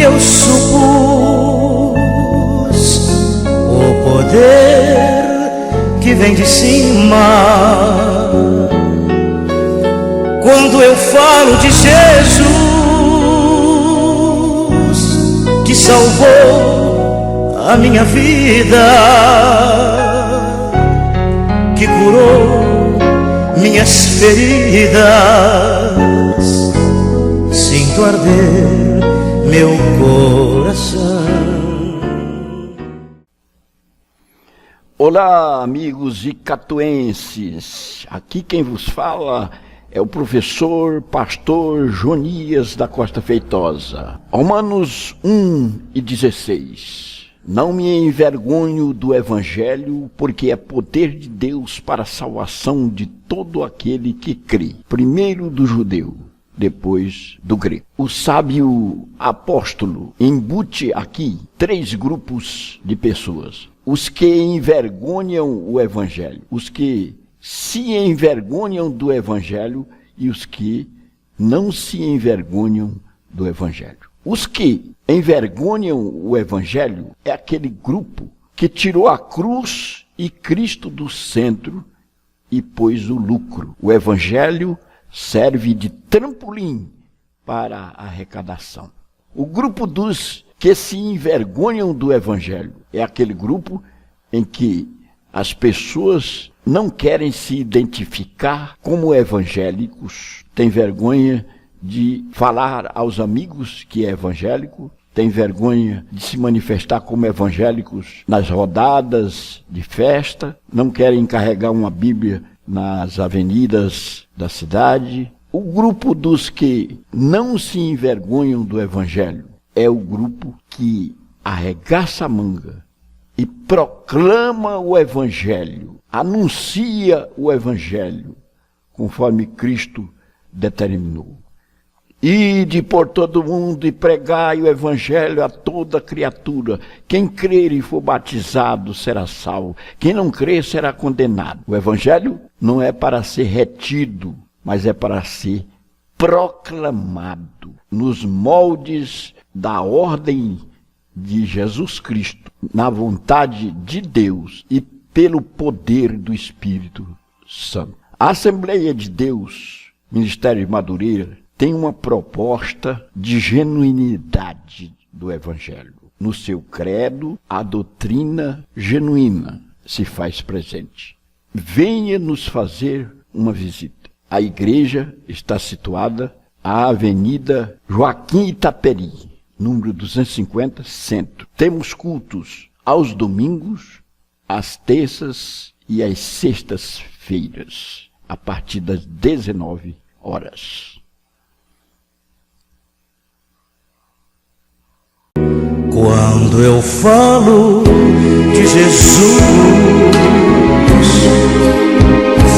eu supus o poder que vem de cima. Quando eu falo de Jesus, que salvou a minha vida, que curou minhas feridas, sinto arder meu coração. Olá, amigos icatuenses. Aqui quem vos fala é o professor pastor Jonias da Costa Feitosa. Romanos 1:16. Não me envergonho do Evangelho, porque é poder de Deus para a salvação de todo aquele que crê. Primeiro do judeu, depois do grego. O sábio apóstolo embute aqui 3 grupos de pessoas. Os que envergonham o Evangelho, os que se envergonham do Evangelho e os que não se envergonham do Evangelho. Os que envergonham o Evangelho é aquele grupo que tirou a cruz e Cristo do centro e pôs o lucro. O Evangelho serve de trampolim para a arrecadação. O grupo dos que se envergonham do Evangelho é aquele grupo em que as pessoas não querem se identificar como evangélicos, têm vergonha de falar aos amigos que é evangélico, têm vergonha de se manifestar como evangélicos nas rodadas de festa, não querem carregar uma Bíblia nas avenidas da cidade. O grupo dos que não se envergonham do Evangelho é o grupo que arregaça a manga e proclama o Evangelho, anuncia o Evangelho, conforme Cristo determinou. Ide por todo mundo e pregai o Evangelho a toda criatura. Quem crer e for batizado será salvo. Quem não crer será condenado. O Evangelho não é para ser retido, mas é para ser proclamado nos moldes da ordem de Jesus Cristo, na vontade de Deus e pelo poder do Espírito Santo. A Assembleia de Deus, Ministério de Madureira, tem uma proposta de genuinidade do Evangelho. No seu credo, a doutrina genuína se faz presente. Venha nos fazer uma visita. A igreja está situada à Avenida Joaquim Itaperi, número 250, Centro. Temos cultos aos domingos, às terças e às sextas-feiras, a partir das 19 horas. Quando eu falo de Jesus,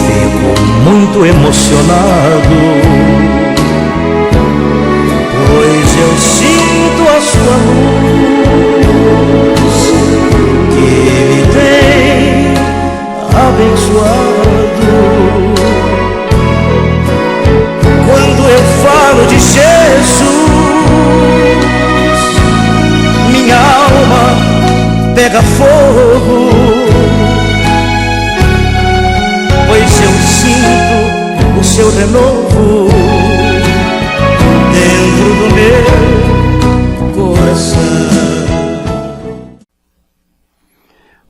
fico muito emocionado, pois eu sinto a sua luz que me tem abençoado. Quando eu falo de Jesus, minha alma pega fogo, pois eu sinto o seu renovo dentro do meu coração.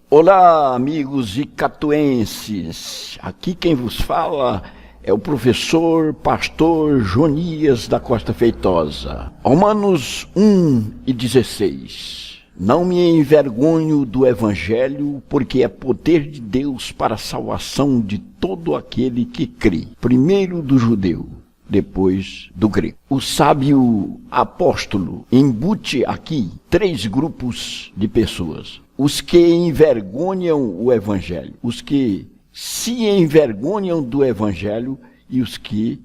Olá, amigos icatuenses. Aqui quem vos fala é o professor pastor Jonias da Costa Feitosa. Romanos 1:16. Não me envergonho do Evangelho, porque é poder de Deus para a salvação de todo aquele que crê. Primeiro do judeu, depois do grego. O sábio apóstolo embute aqui 3 grupos de pessoas. Os que envergonham o Evangelho, os que se envergonham do Evangelho e os que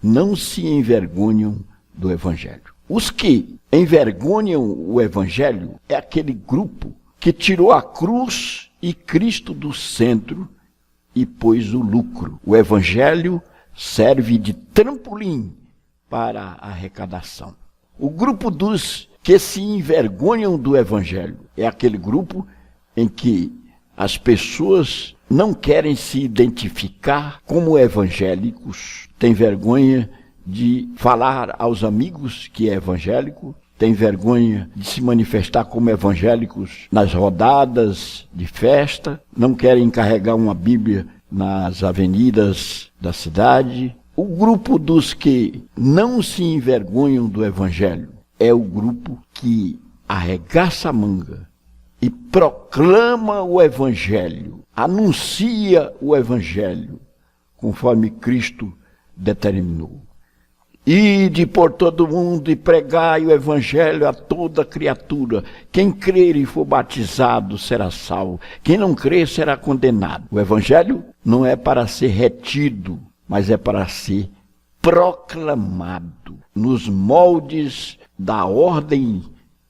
não se envergonham do Evangelho. Os que envergonham o Evangelho é aquele grupo que tirou a cruz e Cristo do centro e pôs o lucro. O Evangelho serve de trampolim para a arrecadação. O grupo dos que se envergonham do Evangelho. É aquele grupo em que as pessoas não querem se identificar como evangélicos, têm vergonha de falar aos amigos que é evangélico, têm vergonha de se manifestar como evangélicos nas rodadas de festa, não querem carregar uma Bíblia nas avenidas da cidade. O grupo dos que não se envergonham do Evangelho é o grupo que arregaça a manga e proclama o Evangelho, anuncia o Evangelho, conforme Cristo determinou. Ide por todo mundo e pregai o Evangelho a toda criatura. Quem crer e for batizado será salvo. Quem não crer será condenado. O Evangelho não é para ser retido, mas é para ser proclamado nos moldes da ordem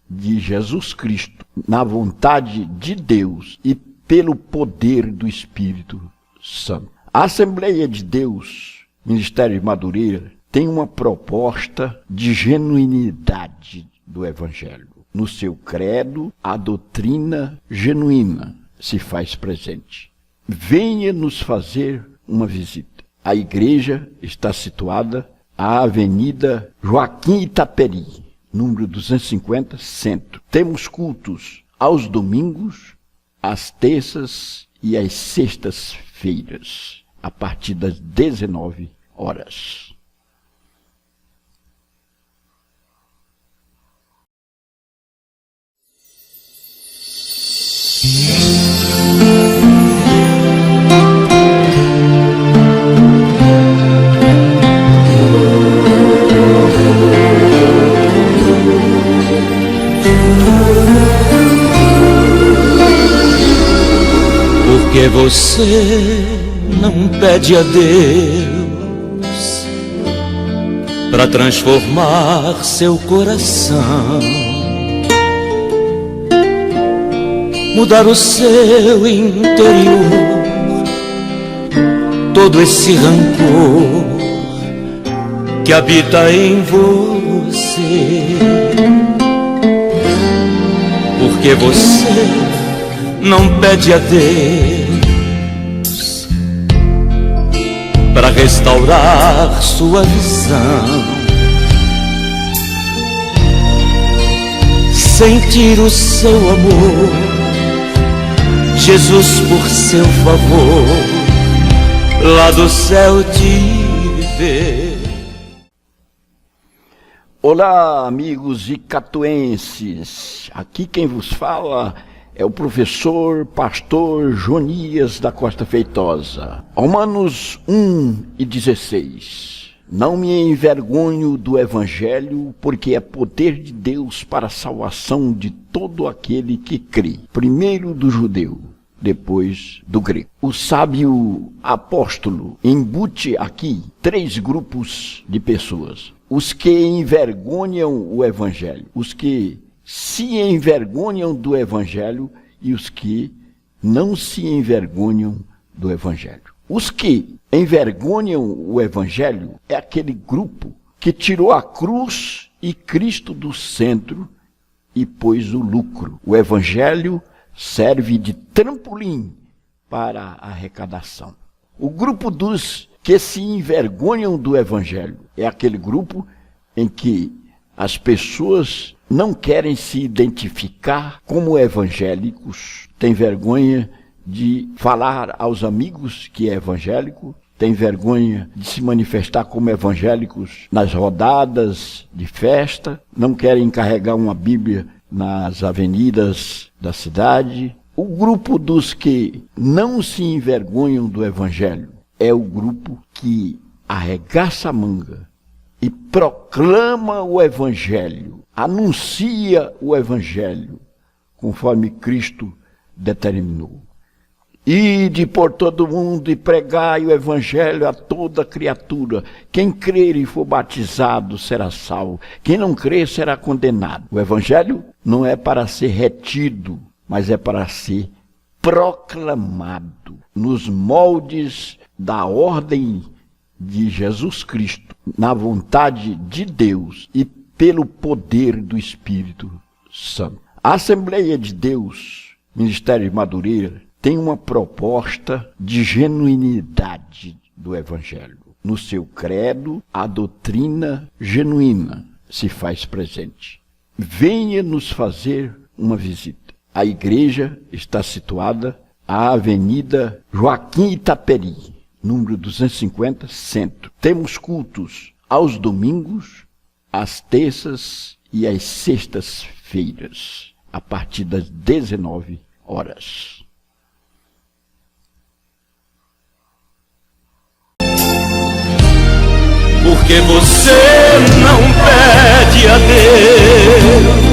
de Jesus Cristo, na vontade de Deus e pelo poder do Espírito Santo. A Assembleia de Deus, Ministério de Madureira, tem uma proposta de genuinidade do Evangelho. No seu credo, a doutrina genuína se faz presente. Venha nos fazer uma visita. A igreja está situada à Avenida Joaquim Itaperi, número 250, Centro. Temos cultos aos domingos, às terças e às sextas-feiras, a partir das 19 horas. Porque você não pede a Deus para transformar seu coração, mudar o seu interior, todo esse rancor que habita em você. Porque você não pede a Deus para restaurar sua visão, sentir o seu amor, Jesus por seu favor, lá do céu te ver. Olá, amigos icatuenses. Aqui quem vos fala é o professor, pastor Jonias da Costa Feitosa. Romanos 1:16. Não me envergonho do Evangelho, porque é poder de Deus para a salvação de todo aquele que crê. Primeiro do judeu, depois do grego. O sábio apóstolo embute aqui 3 grupos de pessoas. Os que envergonham o Evangelho, os que se envergonham do Evangelho e os que não se envergonham do Evangelho. Os que envergonham o Evangelho é aquele grupo que tirou a cruz e Cristo do centro e pôs o lucro. O Evangelho serve de trampolim para a arrecadação. O grupo dos que se envergonham do Evangelho é aquele grupo em que as pessoas não querem se identificar como evangélicos, têm vergonha de falar aos amigos que é evangélico, têm vergonha de se manifestar como evangélicos nas rodadas de festa, não querem carregar uma Bíblia nas avenidas da cidade. O grupo dos que não se envergonham do Evangelho é o grupo que arregaça a manga e proclama o Evangelho, anuncia o Evangelho, conforme Cristo determinou. Ide por todo mundo e pregai o Evangelho a toda criatura. Quem crer e for batizado será salvo. Quem não crer será condenado. O Evangelho não é para ser retido, mas é para ser proclamado nos moldes da ordem de Jesus Cristo, na vontade de Deus e pelo poder do Espírito Santo. A Assembleia de Deus, Ministério de Madureira, tem uma proposta de genuinidade do Evangelho. No seu credo, a doutrina genuína se faz presente. Venha nos fazer uma visita. A igreja está situada à Avenida Joaquim Itaperi, número 250, Centro. Temos cultos aos domingos, às terças e às sextas-feiras, a partir das 19 horas. Porque você não pede a Deus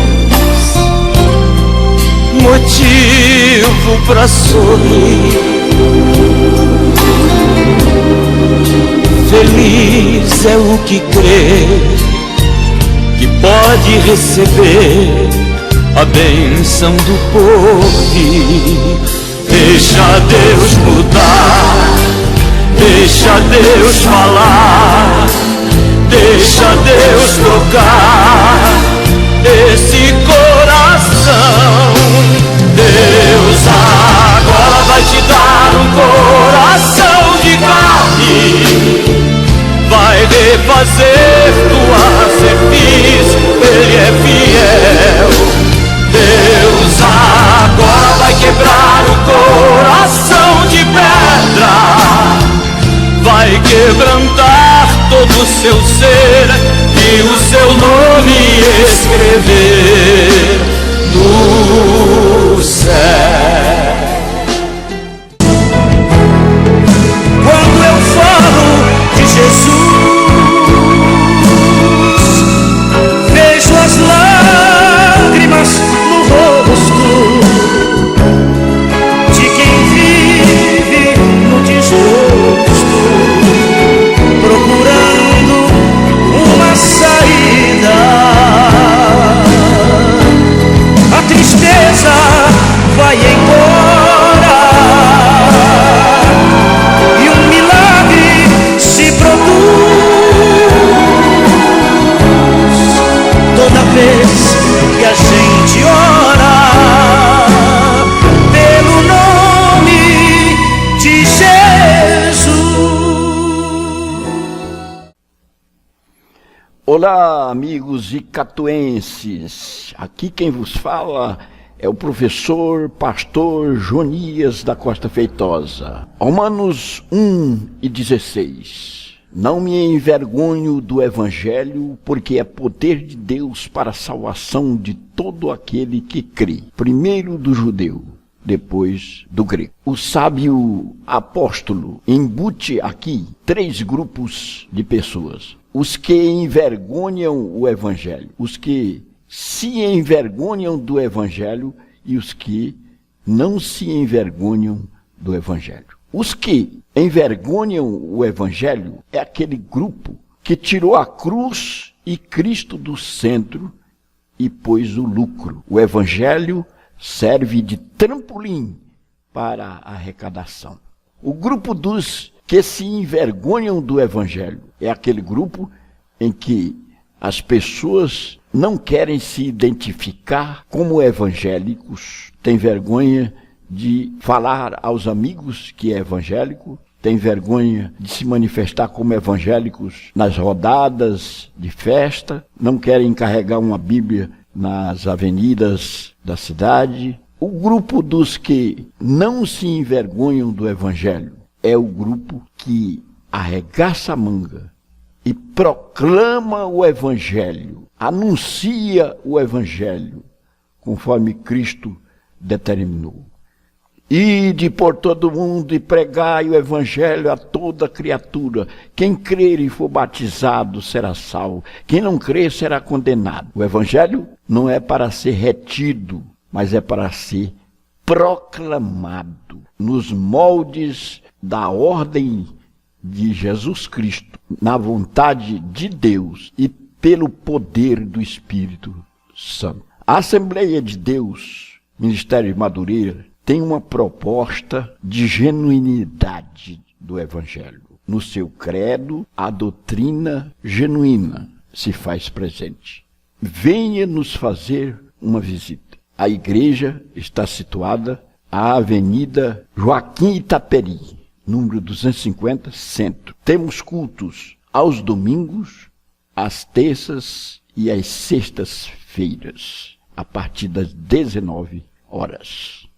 motivo pra sorrir. Feliz é o que crê que pode receber a bênção do porvir. Deixa Deus mudar, deixa Deus falar, deixa Deus tocar esse coração. Deus agora vai te dar um coração de carne, vai refazer tua cerviz, Ele é fiel. Deus agora vai quebrar o coração de pedra, vai quebrantar todo o seu ser e o seu nome escrever no céu. Quando eu falo de Jesus, vejo as lágrimas no rosto de quem vive no desgosto, procurando uma saída. A tristeza vai embora e um milagre se produz toda vez que a gente ora pelo nome de Jesus. Olá, amigos icatuenses. Aqui quem vos fala é o professor pastor Jonias da Costa Feitosa. Romanos 1:16. Não me envergonho do Evangelho, porque é poder de Deus para a salvação de todo aquele que crê. Primeiro do judeu, depois do grego. O sábio apóstolo embute aqui 3 grupos de pessoas. Os que envergonham o Evangelho, os que se envergonham do Evangelho e os que não se envergonham do Evangelho. Os que envergonham o Evangelho é aquele grupo que tirou a cruz e Cristo do centro e pôs o lucro. O Evangelho serve de trampolim para a arrecadação. O grupo dos que se envergonham do Evangelho é aquele grupo em que as pessoas não querem se identificar como evangélicos, têm vergonha de falar aos amigos que é evangélico, têm vergonha de se manifestar como evangélicos nas rodadas de festa, não querem carregar uma Bíblia nas avenidas da cidade. O grupo dos que não se envergonham do Evangelho é o grupo que arregaça a manga e proclama o Evangelho, anuncia o Evangelho, conforme Cristo determinou. Ide por todo mundo e pregai o Evangelho a toda criatura. Quem crer e for batizado será salvo. Quem não crer será condenado. O Evangelho não é para ser retido, mas é para ser proclamado nos moldes da ordem de Jesus Cristo, na vontade de Deus e pelo poder do Espírito Santo. A Assembleia de Deus, Ministério de Madureira, tem uma proposta de genuinidade do Evangelho. No seu credo, a doutrina genuína se faz presente. venha nos fazer uma visita. A igreja está situada à Avenida Joaquim Itaperi, número 250, Centro. Temos cultos aos domingos, às terças e às sextas-feiras, a partir das 19 horas.